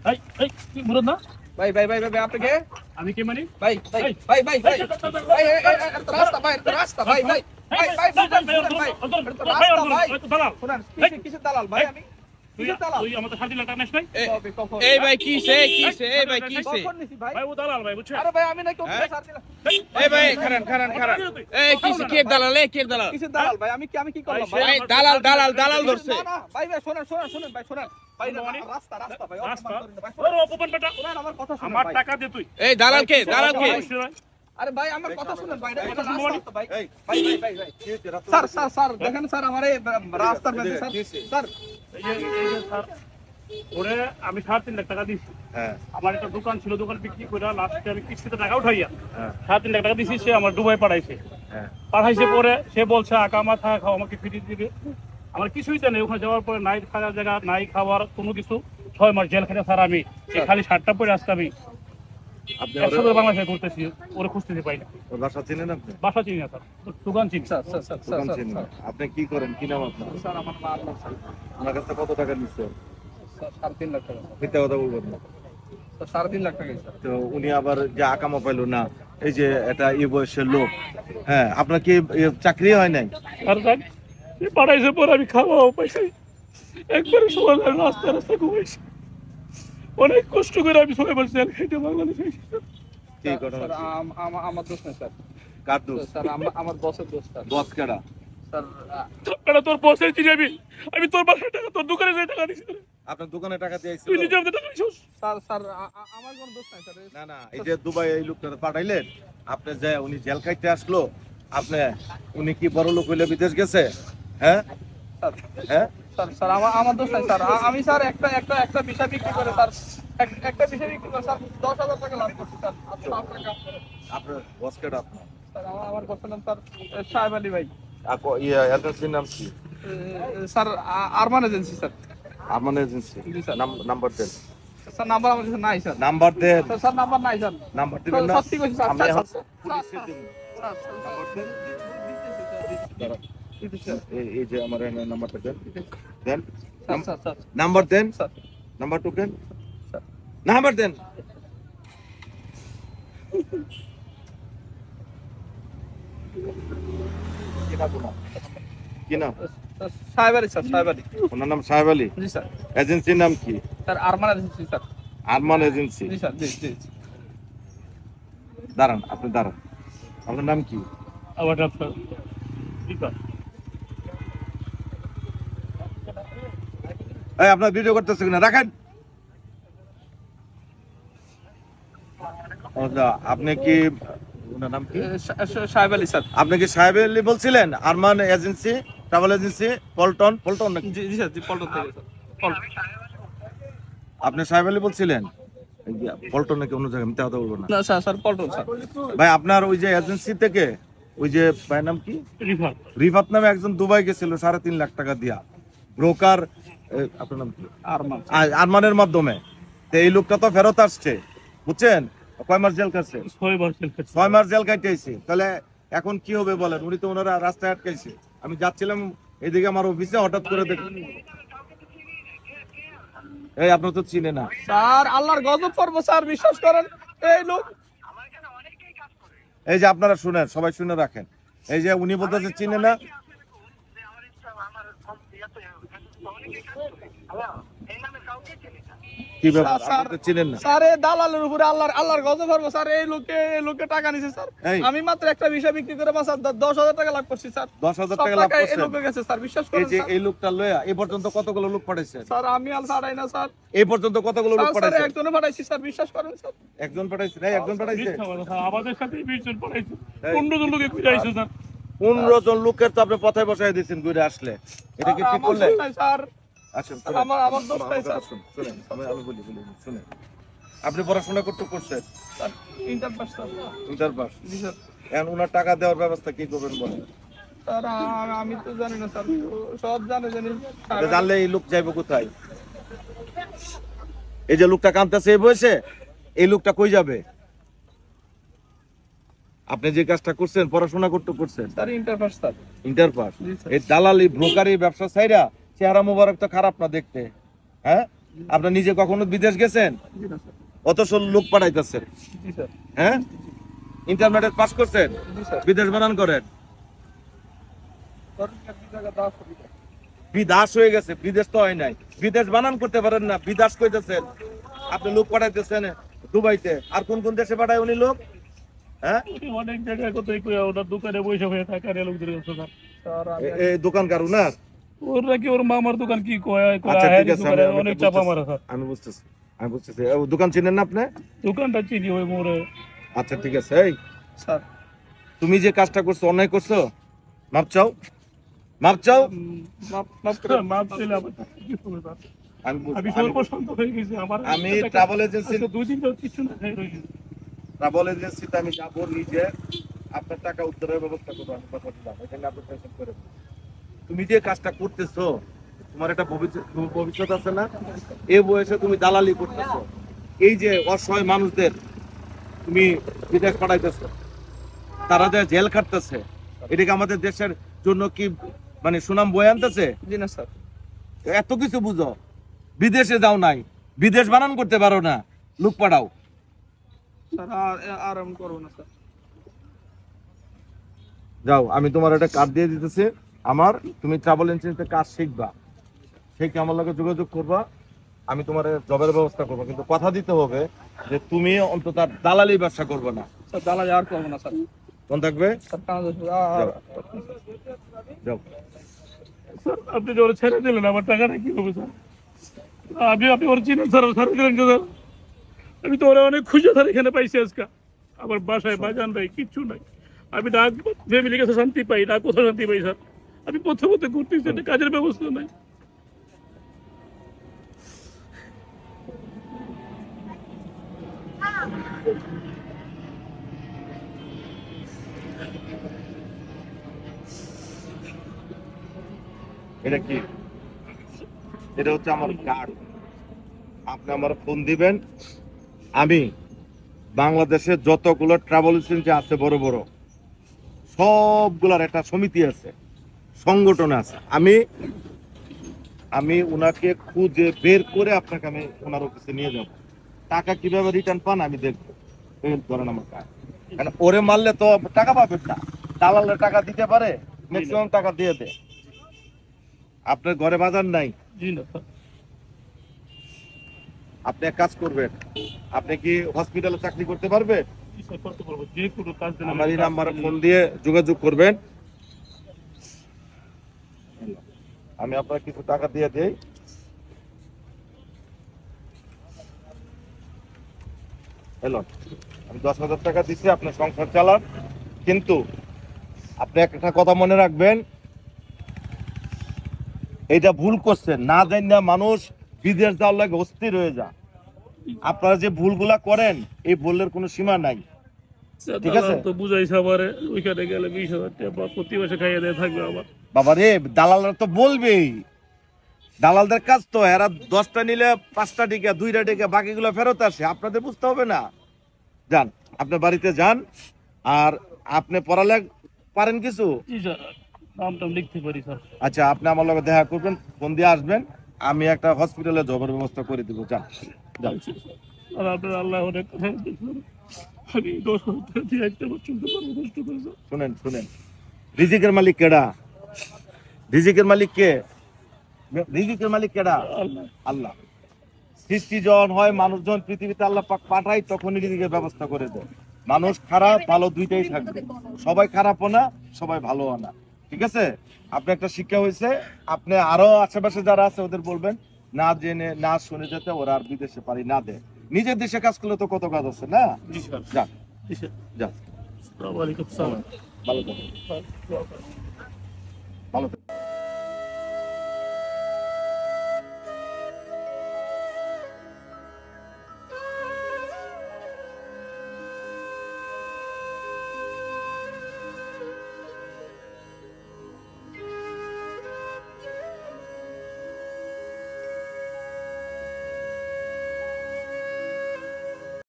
এই এই কি মুরদ না ভাই ভাই ভাই ভাই আপনি কে? আমি কে মানি ভাই ভাই ভাই ভাই ভাই ভাই রাস্তা ভাই রাস্তা ভাই ভাই ভাই ভাই ভাই রাস্তা ভাই শুনুন কিসের দালাল ভাই আমি কিসের দালাল তুই আমাদের 7 লাখ টাকা নেস নাই এই ভাই কিসে এই ভাই কিসে কখন নিছি ভাই? ভাই ও দালাল ভাই বুঝছেন আরে ভাই আমি নাকি ওকে সার দিলাম এই ভাই খারান এই কিসে কে দালাল কিসের দালাল ভাই আমি কি করলাম ভাই? ভাই দালাল ধরছে না ভাই ভাই শুনুন ভাই শুনুন ভাই রাস্তা ভাই রাস্তা অপমান করেন না ভাই ওর অপমান বেটা শুনুন আমার কথা শুনুন আমার ভাই। টাকা দে তুই এই দালাল কে আরে ভাই আমার কথা শুনুন ভাই এটা রাস্তা ভাই ভাই স্যার দেখেন স্যার আমার এই রাস্তার মধ্যে স্যার এই যে স্যার ওরে আমি 3.5 লাখ টাকা দিছি হ্যাঁ আমার একটা দোকান ছিল দোকান বিক্রি করে লাস্টে আমি কিস্তিতে টাকা উঠাইয়া হ্যাঁ 3.5 লাখ টাকা দিছি সে আমার দুবাই পাঠাইছে হ্যাঁ পাঠাইছে পরে সে বলছে আকা মাথা খাও আমাকে ফিরিয়ে দিবে আমার কিছুই তো নেই ওখানে যাওয়ার পরে নাই থাকার জায়গা নাই খাওয়ার কোনো কিছু 6 মাস জেল খেটে স্যার আমি এই খালি 60টা পরে আসতে আমি আপনি একসাথে বাংলাদেশে ঘুরতেছি ওরে খুঁজতেছি পাই না ওর বাসা চিনেন আপনি? বাসা চিনি না স্যার দোকান চিনি স্যার দোকান চিনেন না। আপনি কি করেন, কি নাম আপনার? স্যার আমার নাম আল্লাহ স্যার আপনার কাছে কত টাকা নিচ্ছে? 3.5 লাখ টাকা মিথ্যা কথা বলবেন না। স্যার 3.5 লাখ টাকা স্যার তো উনি আবার যে আকামা পাইলো না, এই যে এটা এই বয়সের লোক, হ্যাঁ আপনার কি চাকরি হয় নাই? আর স্যার সে পাঠাইছে পরে আমি খাওয়াও পাইছি একবারে সকাল রাস্তা ঘুমাইছি অনেক কষ্ট করে আমি 6 মাস জেল খেটে বাংলাদেশে এসেছি কি ঘটনা? স্যার আমার দোষ না স্যার কার দোষ? স্যার আমার বসের দোষ স্যার বস কেডা? স্যার টাকাটা তোর বসের চিনি আমি তোর বাসায় টাকা তোর দোকানে যাই টাকা দিছি আপনার দোকানে টাকা দিয়েছিল? তুই নিজে আমাদের টাকা দিছিস স্যার আমার কোনো দোষ নাই স্যার না এই যে দুবাই এই লোকটা পাঠাইলেন, আপনি যে উনি জেল খাইতে আসলো, আপনি উনি কি বড় লোক হইলে বিদেশ গেছে? হ্যাঁ হ্যাঁ স্যার আমার দোষ নাই স্যার আমি স্যার একটা বিষয় বিক্রি করে স্যার একটা বিষয় বিক্রি করে স্যার 10,000 টাকা লাভ করছি স্যার আপনার বস কেডা আপনার? স্যার আমার বসের নাম স্যার সাহেব আলী ভাই এজেন্সির নাম কি? Sir Arman agency sir Arman agency. জি স্যার। নাম্বার দেন। স্যার নাম্বার আমার কাছে নাই স্যার নাম্বার দেন। স্যার নাম্বার নাই স্যার নাম্বার দিবেন না? সত্যি কইছি স্যার আমরা এখন স্যার পুলিশে দেব। নাম্বার দেন। দাঁড়ান। এই যে আমার নাম্বারটা দেন। দেন। স্যার নাম্বার দেন। স্যার নাম্বার টোকেন। স্যার। নাম্বার দেন। কি নাম? সাহেব আলী স্যার সাহেব আলী ওনার নাম সাহেব আলী। জি স্যার এজেন্সির নাম কি? Sir Arman agency sir Arman agency. জি স্যার জি দাঁড়ান, আপনি দাঁড়ান। আপনার নাম কি? আবার আপনার এই আপনার ভিডিও করতেছে কিনা রাখেন। আপনি কি, ওনার নাম কি? সাহেব আলী স্যার আপনি কি সাহেব আলী বলছিলেন? Arman agency, travel agency, Paltan নাকি? জি স্যার জি পল্টন থেকে স্যার আপনি সাহেব আলী বলছিলেন? পল্টন নাকি অন্য জায়গায়? মিথ্যা কথা বলবো না না স্যার পল্টন স্যার ভাই। আপনার ওই যে এজেন্সি থেকে ওই যে ভাইয়ের নাম কি? রিফাত নামে একজন দুবাই গেছিল 3.5 লাখ টাকা দিয়া, ব্রোকার। আপনার নাম কি? আরমানের মাধ্যমে। তো এই লোকটা তো ফেরত আসছে, বুঝছেন? কয় মাস জেল কাটছে? 6 মাস জেল কাটাইছে। তাহলে এখন কি হবে বলেন? উনি তো ওনারা রাস্তায় আটকাইছে। আমি যাচ্ছিলাম এইদিকে আমার অফিসে, হঠাৎ করে দেখুন এই আপনার তো চিনে না স্যার আল্লাহর গজব পড়বো স্যার বিশ্বাস করেন এই লোক। এই যে আপনারা শুনেন, সবাই শুনে রাখেন। এই যে উনি বলতেছে চিনে না। কি ব্যাপার, আপনি তো চিনেন না? স্যার এই দালালের উপরে আল্লাহর গজব পড়বো স্যার। এই লোকে টাকা নিছে স্যার। আমি মাত্র একটা বিষয় বিক্রি করে স্যার 10,000 টাকা লাভ করছি স্যার। 10,000 টাকা লাভ এই করছেন? লোকে গেছে স্যার বিশ্বাস এই করেন যে স্যার। এই লোকটা লয়া এই পর্যন্ত কতগুলো লোক পাঠাইছেন? স্যার আমি আর ছাড়াই না স্যার। এই পর্যন্ত কতগুলো লোক স্যার পাঠাইছেন? একজনে পাঠাইছি স্যার বিশ্বাস করেন স্যার। একজন পাঠাইছে? এই একজন পাঠাইছে? আমাদের সাথে 20 জন পড়াইছে 15 জন লোকে ঘুরে আইছে স্যার। 15 জন লোকের তো আপনি পথায় বসায় দিয়েছেন ঘুরে আসলে। এটা কি ঠিক করলেন? স্যার আসেন আমার দোষ নাই স্যার। শুনেন, আমি বলি শুনেন। আপনি পড়াশোনা করছেন? Sir inter pass sir. Inter pass. জি স্যার। এখন ওনার টাকা দেওয়ার ব্যবস্থা কি করবেন বলেন? স্যার আমি তো জানি না স্যার, সব জানি জানলে এই লোক যাইবো কোথায়? এই যে লোকটা কাঁদতেছে এই বয়সে, এই লোকটা কই যাবে? আপনি যে কাজটা করছেন, পড়াশোনা করছেন? Sir inter pass sir. Inter pass. জি স্যার। এই দালালি ব্রোকারি ব্যবসা ছাইরা চেহারা মোবারক তো খারাপ না দেখতে, হ্যাঁ? আপনার নিজে কখনো বিদেশ গেছেন? জি না স্যার। অথচ লোক পাঠাইতেছেন, জি স্যার। হ্যাঁ? ইন্টারমিডিয়েট পাস করছেন, জি স্যার। বিদেশ বানান করেন, ধরেন এক জায়গা 10 কোটি টাকা। বিদেশ হয়ে গেছে, বিদেশ তো হয় নাই, বিদেশ বানান করতে পারেন না, বিদেশ কইতেছেন। আপনি লোক পাঠাইতেছেন দুবাইতে, আর কোন কোন দেশে পাঠায় উনি লোক? হ্যাঁ, অনেক জায়গায় কত ওনার দোকানে বসে হয়ে থাকে আর লোকদের কাছে স্যার। স্যার আমি এই দোকানকার উনার? ওর নাকি ওর মামার দোকান কি কয় আচ্ছা ঠিক হ্যারি আছে, দোকানে আমি অনেক চাপা মারা স্যার। আমি বুঝতেছি, আমি বুঝতেছি। ও, দোকান চিনেন না আপনি? দোকানটা চিনি ওই মোড়ে। আচ্ছা ঠিক আছে। এই স্যার তুমি যে কাজটা করছো অন্যায় করছো, মাপ চাও, মাপ চাও। মাফ করে মাপ চাইলে আবার কি হবে স্যার? আমি আমি বুঝ- সর্বশান্ত হয়ে গেছি আমার। আমি ট্রাভেল এজেন্সি, আজকে 2 দিন ধরে কিছু না খাই রয়েছি। ট্রাভেল এজেন্সিতে আমি যাবো, নিজে আপনার টাকা উদ্ধারের ব্যবস্থা করবো, আমি কথা দিলাম। এখানে আপনি টেনশন করে না। তুমি যে কাজটা করতেছো, তোমার একটা ভবিষ্যৎ আছে না? এই বয়সে তুমি দালালি করতেছো, এই যে অসহায় মানুষদের তুমি বিদেশ পাঠাইতেছো, তারা যে জেল খাটতেছে, এটাকে আমাদের দেশের জন্য কি মানে সুনাম বয়ে আনতেছে? জি না স্যার। এত কিছু বুঝো, বিদেশে যাও নাই, বিদেশ বানান করতে পারো না, লোক পাঠাও। স্যার আর আমি করবো না স্যার। যাও, আমি তোমার একটা কার্ড দিয়ে দিতেছি আমার, তুমি ট্রাভেল এজেন্সিতে কাজ শিখবা, শিখে আমার লগে যোগাযোগ করবা, আমি তোমার জবের ব্যবস্থা করবো। কিন্তু কথা দিতে হবে যে তুমি অন্তত আর দালালি ব্যবসা করবে না। স্যার দালালি আর করবো না স্যার। মনে থাকবে? স্যার কানাডা যাও। স্যার আপনি যে ওরা ছেড়ে দিলেন, আমার টাকাটা কি হবে স্যার? আপনি ওর চিনেন স্যার, ছেড়ে দিলেন কে স্যার? আমি তো ওরা অনেক খুশি স্যার এখানে পাইছি আজকে। আমার বাসায় বাজান নাই, কিচ্ছু নাই। আমি না ফ্যামিলির কাছে শান্তি পাই না, কোথাও শান্তি পাই স্যার। আমি পথে পথে ঘুরতেছি, একটা কাজের ব্যবস্থা নাই। এটা কি? এটা হচ্ছে আমার কার্ড। আপনি আমার ফোন দিবেন, আমি বাংলাদেশে যতগুলো ট্রাভেল এজেন্সি আছে বড় বড়, সবগুলার একটা সমিতি আছে, সংগঠন আছে। আমি উনাকে খুঁজে বের করে আপনাকে আমি ওনার অফিসে নিয়ে যাব। টাকা কিভাবে রিটার্ন পান আমি দেখবো। এই ধরেন আমার কাজ, কারণ ওরে মারলে তো টাকা পাবেন না, দালালের টাকা দিতে পারে, ম্যাক্সিমাম টাকা দিয়ে দেয়। আপনার ঘরে বাজার নাই, জি না স্যার। আপনি এক কাজ করবেন, আপনি কি হসপিটালে চাকরি করতে পারবেন? কি স্যার করতে পারবো? যে কোনো কাজ দিলে আমার এই আমি নাম্বারে কাজ ফোন করে দিয়ে যোগাযোগ করবেন, আমি আপনার কিছু টাকা দিয়ে দেই। হ্যালো, আমি 10,000 টাকা দিচ্ছি, আপনার সংসার চালান। কিন্তু আপনি একটা কথা মনে রাখবেন, এইটা ভুল করছেন না, জানি না মানুষ বিদেশ যাওয়ার লাগে অস্থির হয়ে যায়। আপনারা যে ভুলগুলা করেন, এই ভুলের কোনো সীমা নাই। স্যার, ঠিক আছে? দালাল তো বুঝাইছে আমারে, ওইখানে গেলে 20,000 টাকা প্রতি মাসে খাইয়ে দেয় থাকবে আমার। বাবা রে, দালালরা তো বলবেই, দালালদের কাজ তো, এরা 10টা নিলে 5টা টিকা, 2টা টিকা, বাকিগুলো ফেরত আসে। আপনাদের বুঝতে হবে না? যান, আপনার বাড়িতে যান। আর আপনি পড়ালেখা পারেন কিছু? জি স্যার, নামটা লিখতে পারি স্যার। আচ্ছা, আপনি আমার লগে দেখা করবেন, ফোন দিয়ে আসবেন, আমি একটা হসপিটালে জবের ব্যবস্থা করে দিব। যান যান। আর আপনার আল্লাহ অনেক কথা দেখবেন। আমি 10,000 টাকা দিয়ে একটা বছর চলতে পারবো, কষ্ট করে স্যার। শুনেন শুনেন, রিজিকের মালিক কেডা? রিজিকের মালিক কে? রিজিকের মালিক কেডা? আল্লাহ। আল্লাহ। সৃষ্টি যখন হয়, মানুষ যখন পৃথিবীতে আল্লাহ পাক পাঠায়, তখনই রিজিকের ব্যবস্থা করে দেয়। মানুষ খারাপ ভালো দুইটাই থাকবে, সবাই খারাপও না, সবাই ভালোও না। ঠিক আছে? আপনি একটা শিক্ষা হয়েছে, আপনি আরো আশেপাশে যারা আছে ওদের বলবেন, না জেনে না শুনে যেতে ওরা আর বিদেশে পারি না দেয়। নিজের দেশে কাজ করলে তো কত কাজ আছে না? জি স্যার। যাক জি স্যার। যাক, আসসালামু আলাইকুম স্যার। ভালো থাকুন।